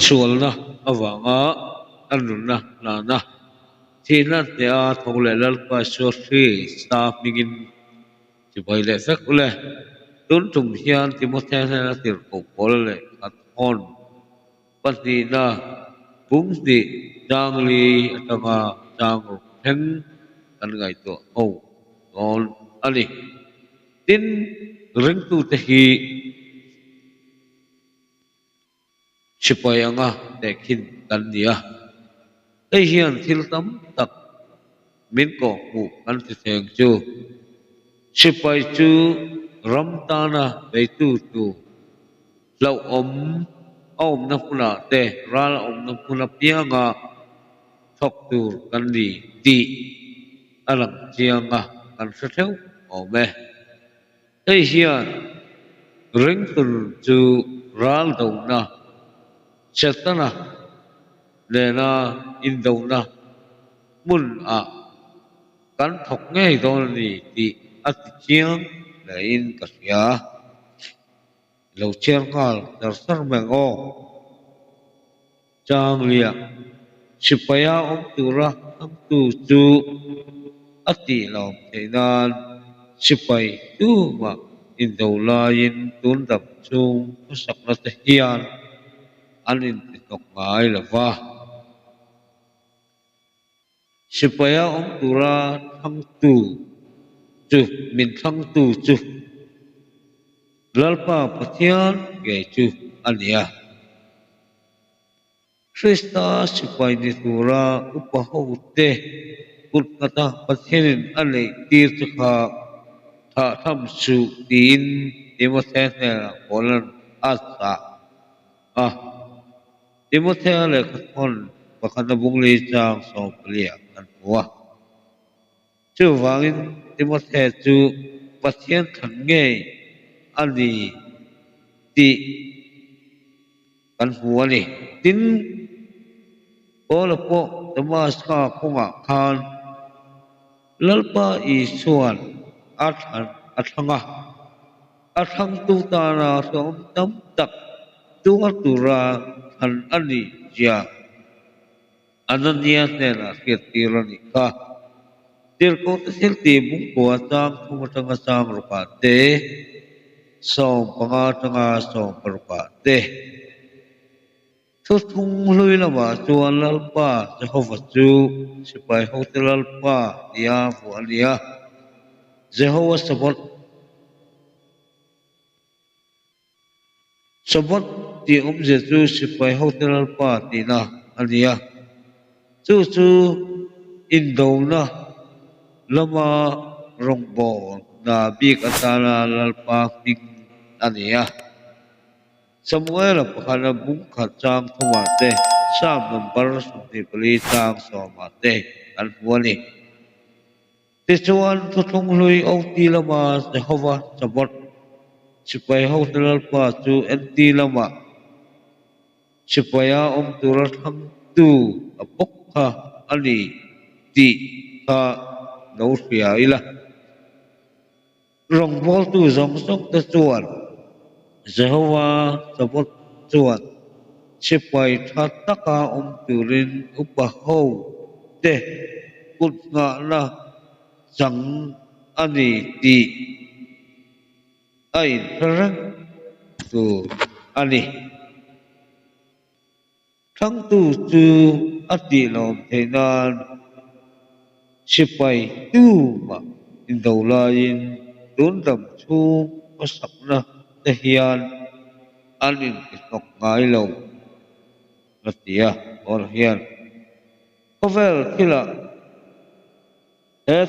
sual na awanga anun na lana thina tia thong le lal pa so free staff mingin chỉ bay lệ phép ule tuân trùng hian thì một thế là tiền cổ cổ lệ at on bắt đi na búng đi trang li tanga trang hen kan ngai to oh on ani tin ring tu te hi sipayanga tekin kan dia ei hian thil tam tak min ko ku kan ti theng chu sipai chu ram ta na bei tu lau om na puna te ral om na puna pianga thok tu kan di ti alang chianga kan sa theu o me ei hian ring tur chu ral do na chetana le na in do na mun a kan thok nge do ni ti at chiang le in ka sia lo chiang ngal dar sar meng o chang lia sipaya om tura am tu chu ati lom theinan sipai tu ma in do la in tun dap chung sak na te hian an in ti tok ngai lova sipaya om tura thang tu chu min thang tu chu lalpa pathian ge chu ania Krista sipai ni tura upahote kut kata pathianin alei tir chakha tha tham su tin timothe kolan asa timothe le khathon pakhana bungli chang so plia kan huwa chu wangin timothe chu pathian than nge ani ti kan huwa ni tin po tamas ka khonga khan lalpa i suan athanga athang tu ta na som tam tak tu tura than ani ja ananya ne na kirtirani ka tir ko sil ti bung ko tang thuma tanga sang rupa te som panga tanga som rupa te thu thung lui lama chuan lalpa Jehovah chu sipai hotel lalpa dia fu alia Jehovah sabot ti je chu sipai hotel lalpa ti na alia chu indo na lama rongbo na bik atala lalpa ping ania Samuel pakhala bung khachang thumate sam number sumti pali tang somate an huani ti chuan thu thung lui au ti lama Jehovah sabot sipai hotel pa chu en ti lama sipaya turat hang tu apok kha ani ti kha no sia ila rong bol tu zong sok ta chuan Jehovah sabot chuan sipai thataka turin upaho te kut nga na sang ani ti ai tharang tu ani thang tu chu ati lom theinan sipai tu ma in do lain tun dam chu pasak na te hian anin isok ngai lo latia or hian kovel kila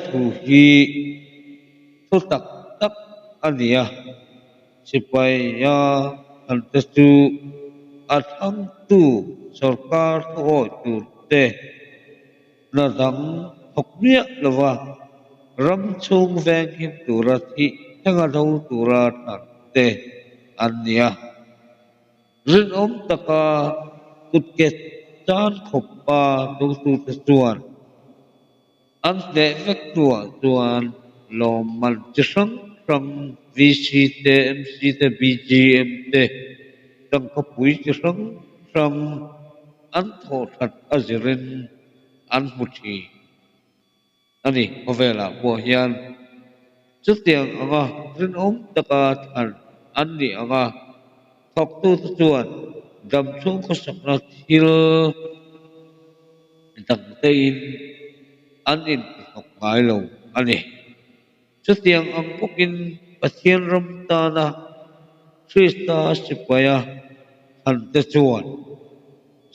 thu hi thu tak ania sipai ya an te chu athang tu sarkar tho tu te na dang thok nia lawa ram chung veng him turati thanga do turat te ania rin taka kutket chan khoppa tu te chuan an te vek chuan lom man chi sang VC te MC te BGM te tang ka pui chi sang rằng ăn thổ thật azirin ăn một chi anh đi có vẻ là bùa hiền trước tiền anga rin taka than anh đi anga thọc tu chuan đâm xuống có sọc là thil tầng tây anh in học ngài lâu anh đi trước tiền ang pukin pasien ram ta na Krista sipaya han te chuan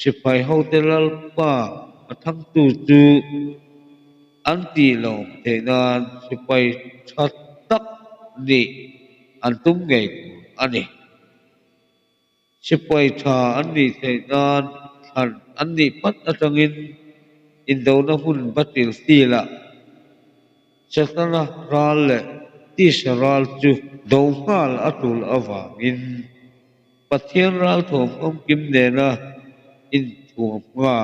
sipai hotel pa athang tu chu an ti lo te nan sipai that tak ni an tum ngai ani sipai tha an ni te nan han an ni pat atangin in do na hun batil sila satana ral le ti saral chu do hal atul awangin pathian ral thom om kim ne na in thuam nga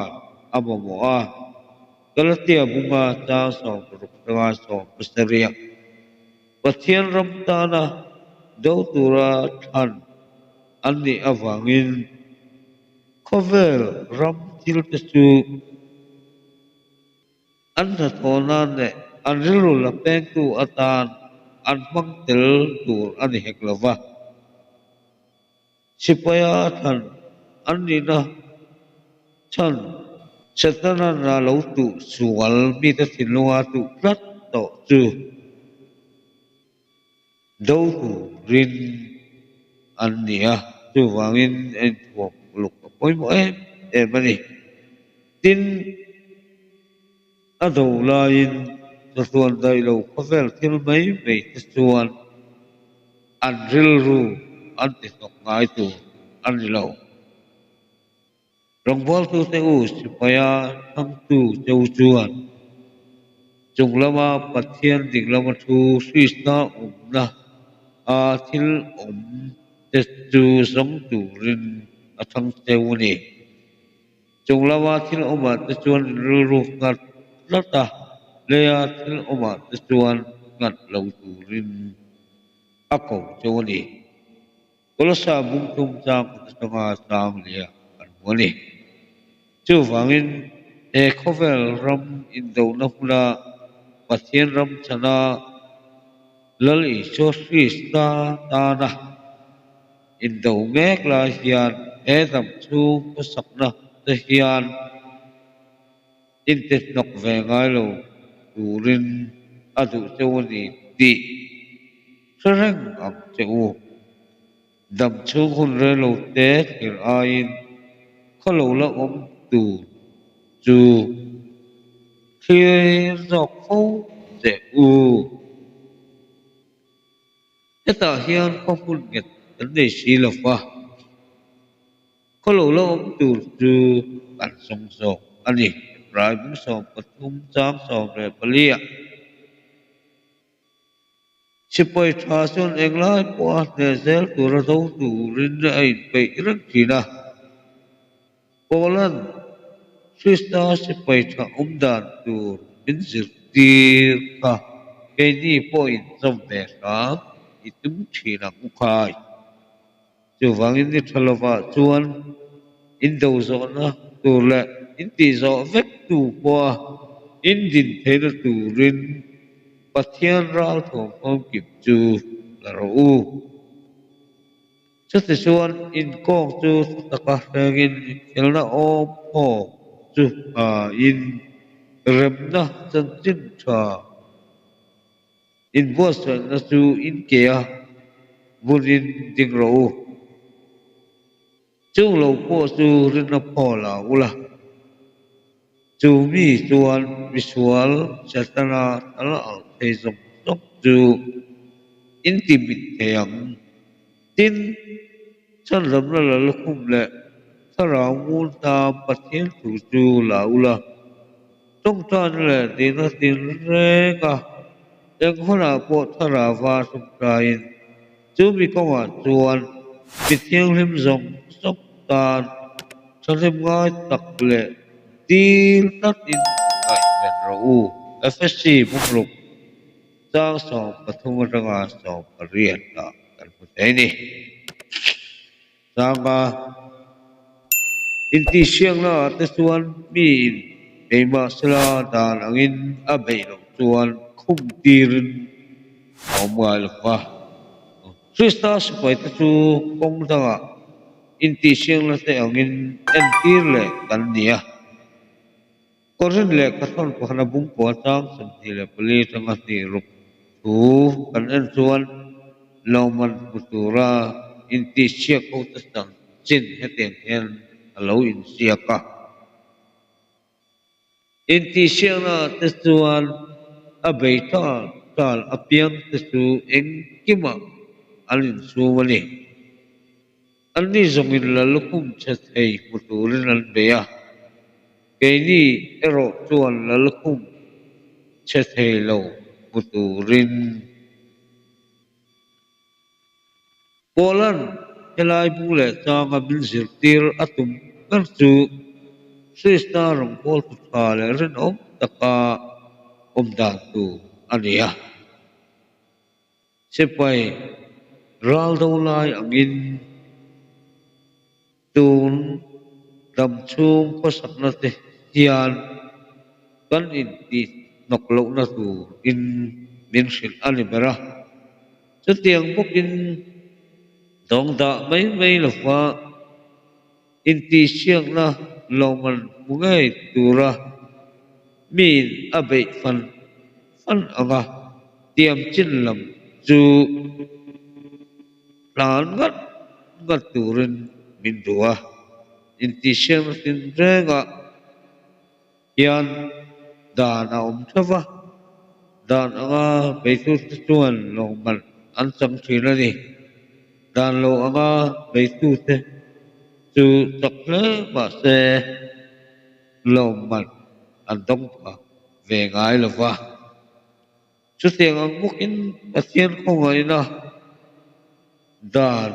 amamoa galatia bunga ta so rukta so pasariya pathian ramtana do tura than anni awangin khovel ram til su an tha thona ne an rilu la peng tu atan an mang tel tur ani heklova sipaya than anni na chan satana na lo tu sual mi ta thinua tu plat to chu do tu rin annia chu wangin en thuak luk poi mo em ani tin a do lain ta suan dai lo khovel thil mai mei ta suan an ril ru an ti sok ngai tu an lo rong bol tu te u sipaya thang tu cheu chuan chung lama pathian ding lama thu sista na a thil te chu song tu rin a thang cheu ni chung lama thil oma te chuan ru ru ngat lata leya thil oma te chuan ngat lo tu rin a ko cheu ni kolasa bung tum chang ta sanga sang lia an mo ni chu wangin e khovel ram in do na hula pathian ram chana lali so sista ta na in do mek la hian e dam chu ko sakna te hian in te nok ve ngai lo turin adu chewani ti sarang ang cheu dam chu hun re lo te thir ain kholo la om tu chu khi dọc phố dễ u cái tờ hiền không phun nghịch vấn đề xí là pha có lỗ lỗ ông chủ trừ bản song song anh đi rồi cũng song bật thung trang song rồi bali ạ chỉ phải trả xuân anh lại qua đểzel tu ra đâu tu rin ai bị rất kỳ na Poland Sista si phải trả đàn tu bin zir tir ka cái gì point trong đề đó itu chỉ là cũng khai chu wang in ni thalova chuan in do zo na tu le in ti zo vek tu kwa in din the na tu rin pathian ral thom om kip chu la ro u chu ti chuan in kong chu taka hangin elna om ho chu a in rem na chan chin tha in boss na chu in ke a bunin ding ro u chu lo po chu rin na pho la ula chu mi chuan visual chatana ala al thei zong tok chu intimate theyang tin chan ram la la khum le thara mun ta pathian tu chu la ula trong tan le din na tin re ka eng hona po thara va sum kain chu mi ko wa chuan bị thiêng thêm dòng sốc tàn cho thêm ngói tặc lệ đi tắt in ngày nhận rau FSC mục lục trang sổ và thông ra ngà sổ và riêng là cần phải thế này trang ba inti siang na te chuan mi in eima sela dan angin a bei lo chuan khum tirin awm ngai lova Krista sipai te chu kong danga inti siang na te angin en tir le kan nia korin le kathon ko hana bung ko tang sam ti le pali tanga ti rup tu kan en chuan loman putura inti siak ko ta sang chin heteng hen alo in siaka inti siang na te chuan a bei tal apiang te chu eng kima alin su wani anni zongin la lukum chat hei muturin an beya keini ero chuan la lukum chat hei lo muturin Poland helai bule changa bil zirtir atum kan chu Sista rong pol tu le rin om taka om dan tu ania sepai ral do lai angin tun dam chung pasak na te hian kan in ti nok lo na tu in min sil ani bera chu tiang buk in dong da mai lo wa in ti siang na lo man mungai tura min abe fan anga tiam chin lam chu lan ngat turin min dua in ti siang tin renga hian dan a om thava dan anga beitu chuan long man an chang thina ni dan lo anga beitu te chu tak le ma se long man an dong pa về ngai lo va chu tiang ang bukin pathian ko ngai na dan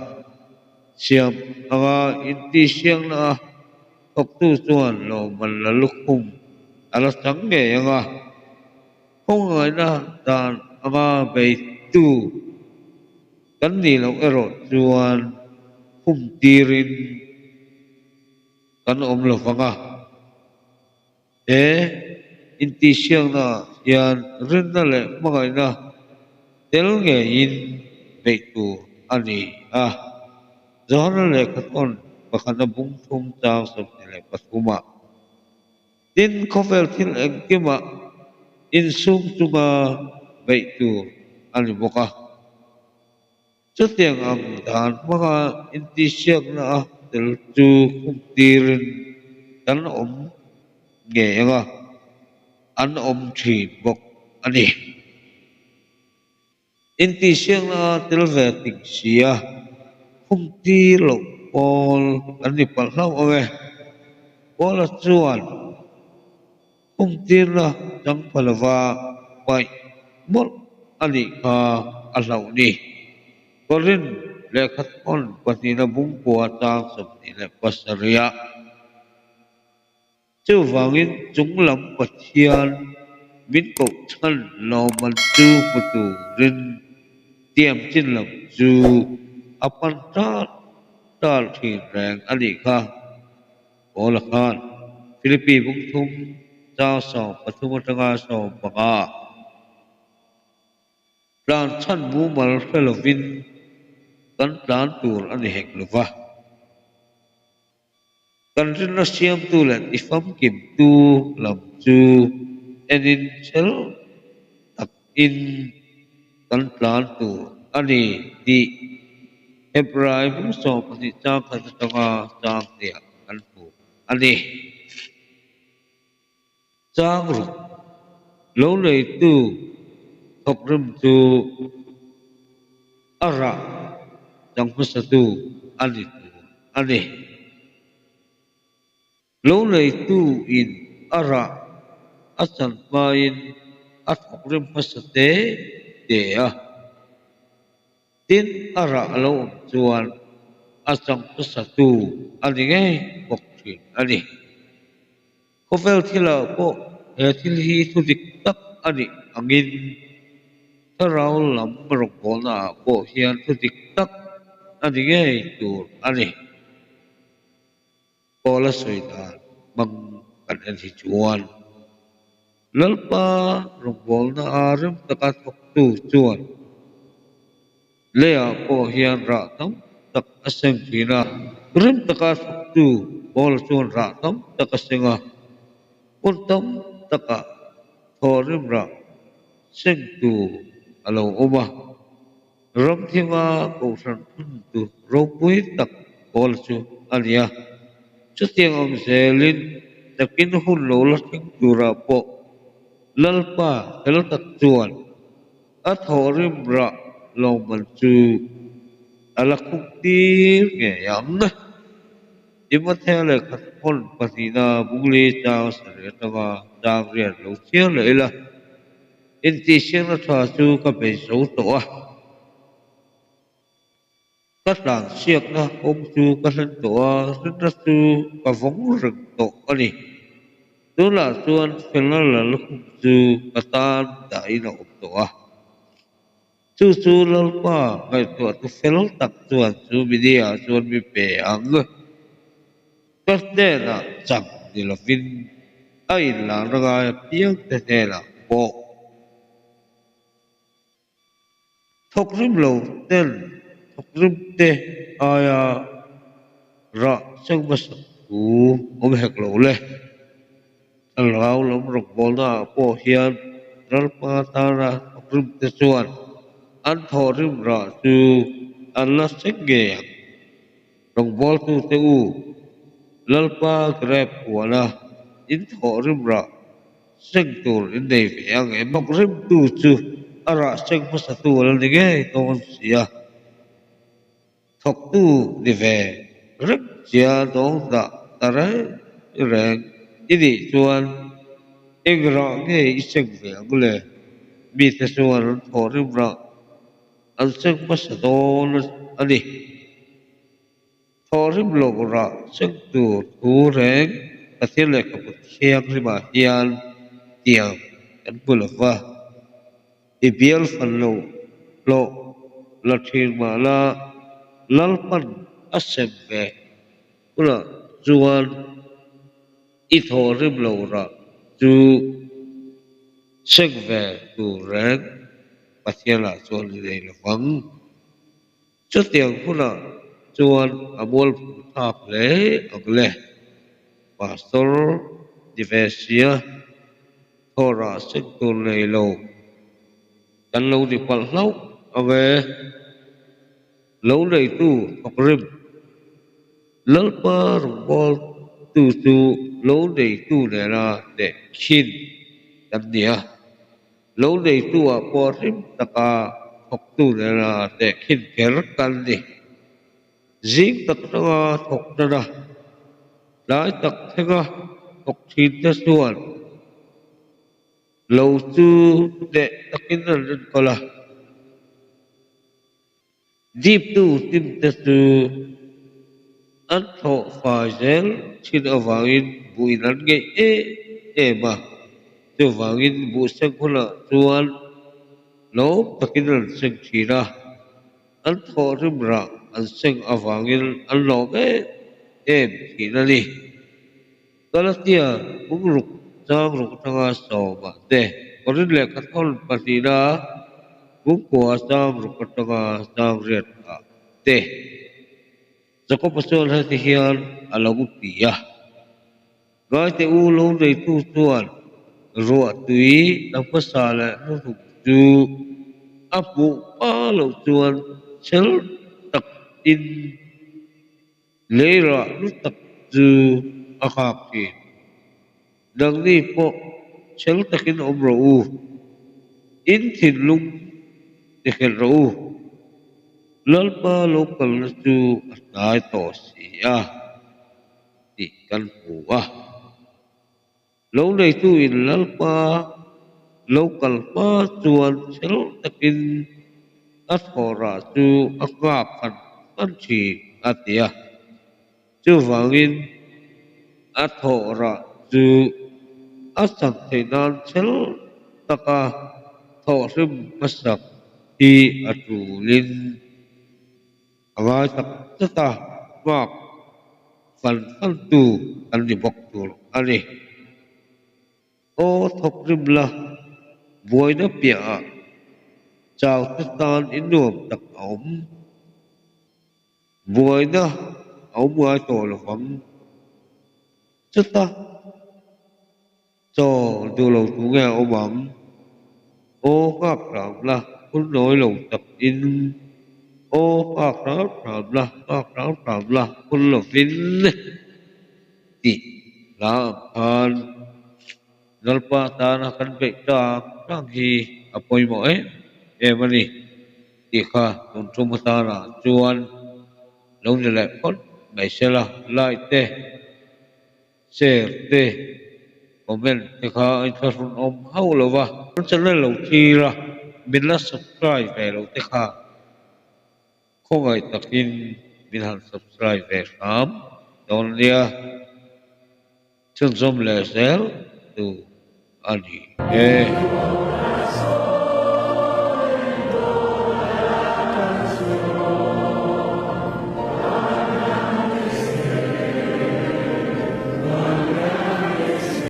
siam anga in ti siang na ok tu chuan lo man la lukhum ala sang nge anga không ngờ na dan anga bei tu kan ni lo ero chuan khum tirin kan om lo fanga e in ti siang na yan rin na le mangai na tel nge in bei tu ani a zona le katon pakana bung thum tang som le pasuma tin khovel thil engkima in sum tunga bei tu ani boka chu tiang ang dan mga inti siak na tel chu kum tirin kan om nge nga an om thi bok ani inti siak na tel ve tik sia kum ti lo pol ani pal hlau ave pola chuan kum tir na jang palawa pai mol ani ka a hlau ni korin le khat on patina bung kwa tang som ni le pasaria chu wangin chung lam pathian min ko chan lo man chu putu rin tiam chin lam chu apan tal thi rang ani kha ola khan Philippines bung thum cha so pathuma tanga so banga plan chan mu mal felovin kan plan tur ani hek lova kan rin na siam tu len ifam kim tu lam chu enin chel tak in kan plan tur ani di Hebraim so pati chang kha tanga chang dia kan pu ani chang ru lo le tu thok rim tu ara jang pu sa tu ani lo le tu in ara asan pain at thok rim pasate de a tin ara lo chuan asang pasatu ani nge bok thin ani Kovel thila po thil hi thu dik tak ani angin tharau lam rong bona po hian thu dik tak ani nge tur ani pola soidan mang kan en hi chuan lalpa rongbol na arim taka thok tu chuan lea po hian ra tam tak aseng thina rim taka thok tu bol chuan ra tam tak asenga un tam taka thorim ra seng tu alo oma ram thima ko san phun tu ro pui tak bol chu ania chu tiang om zelin takin hun lo la thing tu ra po lalpa hel tak chuan a thorim ra lo man chu ala khuk tir nge yam na ima thele khat hon pasina bungli chaw sare tawa chang rian lo chiang le la in ti siang na tha chu ka be so to a ka tlang siak na om chu ka hlan to a hlan na chu ka vong rừng to ani tu la chuan fel la la lu chu ka tan dai na om to a chu chu lalpa ngai to tu fel tak chuan chu bidia chuan mi pe ang Birthday na chậm thì là vin ai là nó ga tiếng thế thế là bộ thọc rim lâu tên thọc rim tê ai ra sang bas u om hek lâu le al rau lom rok bol na po hian ral pa ta ra thọc rim tê chuan an tho rim ra chu an la sek ge rok bol tu te u lalpa grab wala in tho rim ra seng tur in nei ve ang e mok rim tu chu ara seng pa sa tu al ni ge ton sia thok tu ni ve rek chia dong da tare reng ini chuan engra ge iseng ve ang le mi te chuan tho rim ra an seng pa sa don ani tho rim lo ra seng tu tu reng ka thil le ka put khiang rima hian tiang kan pulawa ibial fan lo la thir ma la lalpan asem ve pula chuan i thorim lo ra chu sek ve tu reng pathiala chuan le lawang chu tiang pula chuan amol phu thap le angle pastor divesia thora sek tu nei lo kan lo di pal hlau ave lo nei tu thok rim lalpa rongpol tu chu lo nei tu ne la de khin kan nia lo nei tu a por rim taka thok tu ne la de khin ker kan ni jing tak tanga thok na na lai tak thenga thok thin ta suan lo chu de takin na rin kola deep tu tim ta chu an tho fa zel chin awangin buinan ge e ma chu wangin bu sang hula chuan lo takin an seng thina an tho rim ra an seng awangin an lo em thina ni galatia bung ruk chang ruk tanga so ma te korin le ka thol patina bung kwa chang ruk tanga chang riat a te Jako pasal hati hian alagu tia. Gai te u lo dei tu tuan. Ruwa tui nang pasala no ruk tu. Apu pa lo tuan sel tak in leira no tak tu akaki. Nang ni po sel takin omro u. In thin lung tikin ro u. Lalpa lokal na tu atay to siya. Di kan buah. Lâu này tu in lalpa local pa chuan sel takin at hora chu akap kan chi atia chu wangin at hora chu asang theinan sel taka thorim masak hi atulin awai tak tata mak phần tu anh đi bọc tu anh đi ô thọc rim la vui nó bịa chào tất tan in nuông đặc ống vui nó ống ngoài tổ là vắng chất ta cho tu lâu tu nghe ôm ấm ô pháp làm la con nói lòng tập in ô pháp làm la pháp làm la con là vinh ti làm an nalpa ta na kan pe ta tang hi apoi mo em ani ti kha ton tum ta na chuan lo ni le kon mai se la lai te share te comment te kha ai tha sun om hau lo wa kon chan lo thi ra min la subscribe ve lo te kha ko ngai takin min han subscribe ve kham don lia chân som le sel tu ani